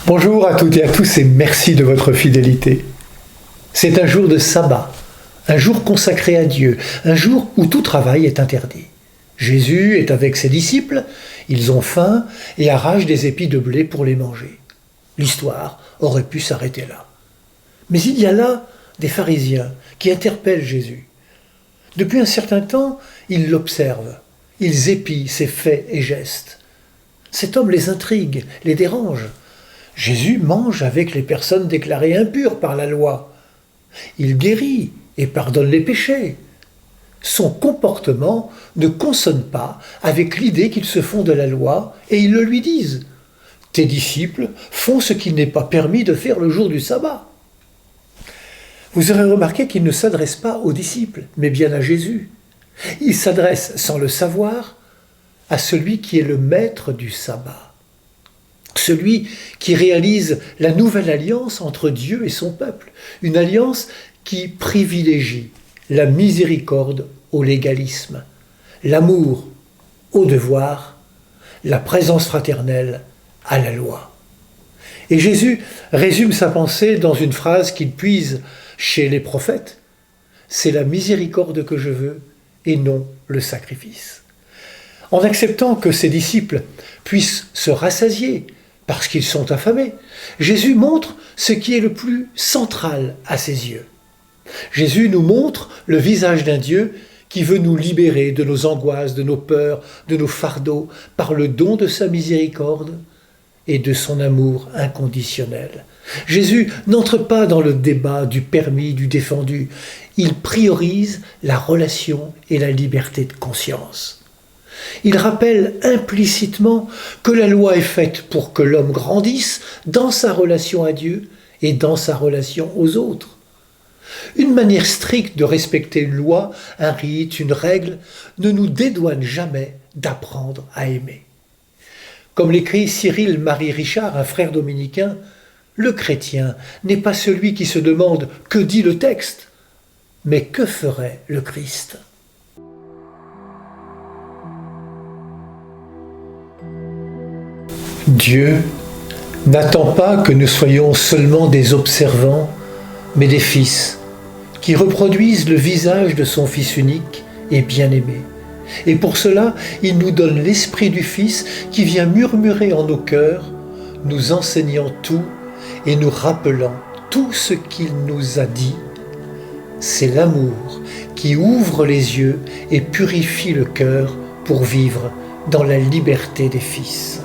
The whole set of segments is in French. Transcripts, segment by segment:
Bonjour à toutes et à tous et merci de votre fidélité. C'est un jour de sabbat, un jour consacré à Dieu, un jour où tout travail est interdit. Jésus est avec ses disciples, ils ont faim et arrachent des épis de blé pour les manger. L'histoire aurait pu s'arrêter là. Mais il y a là des pharisiens qui interpellent Jésus. Depuis un certain temps, ils l'observent, ils épient ses faits et gestes. Cet homme les intrigue, les dérange. Jésus mange avec les personnes déclarées impures par la loi. Il guérit et pardonne les péchés. Son comportement ne consonne pas avec l'idée qu'ils se font de la loi et ils le lui disent. Tes disciples font ce qu'il n'est pas permis de faire le jour du sabbat. Vous aurez remarqué qu'il ne s'adresse pas aux disciples, mais bien à Jésus. Il s'adresse, sans le savoir, à celui qui est le maître du sabbat. Celui qui réalise la nouvelle alliance entre Dieu et son peuple. Une alliance qui privilégie la miséricorde au légalisme, l'amour au devoir, la présence fraternelle à la loi. Et Jésus résume sa pensée dans une phrase qu'il puise chez les prophètes. C'est la miséricorde que je veux et non le sacrifice. En acceptant que ses disciples puissent se rassasier parce qu'ils sont affamés, Jésus montre ce qui est le plus central à ses yeux. Jésus nous montre le visage d'un Dieu qui veut nous libérer de nos angoisses, de nos peurs, de nos fardeaux, par le don de sa miséricorde et de son amour inconditionnel. Jésus n'entre pas dans le débat du permis, du défendu. Il priorise la relation et la liberté de conscience. Il rappelle implicitement que la loi est faite pour que l'homme grandisse dans sa relation à Dieu et dans sa relation aux autres. Une manière stricte de respecter une loi, un rite, une règle, ne nous dédouane jamais d'apprendre à aimer. Comme l'écrit Cyril Marie Richard, un frère dominicain, le chrétien n'est pas celui qui se demande « que dit le texte ?» mais « que ferait le Christ ?» Dieu n'attend pas que nous soyons seulement des observants, mais des fils, qui reproduisent le visage de son Fils unique et bien-aimé. Et pour cela, il nous donne l'Esprit du Fils qui vient murmurer en nos cœurs, nous enseignant tout et nous rappelant tout ce qu'il nous a dit. C'est l'amour qui ouvre les yeux et purifie le cœur pour vivre dans la liberté des fils.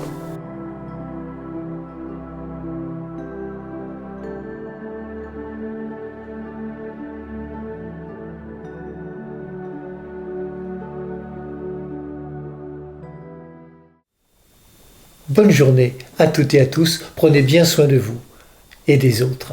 Bonne journée à toutes et à tous, prenez bien soin de vous et des autres.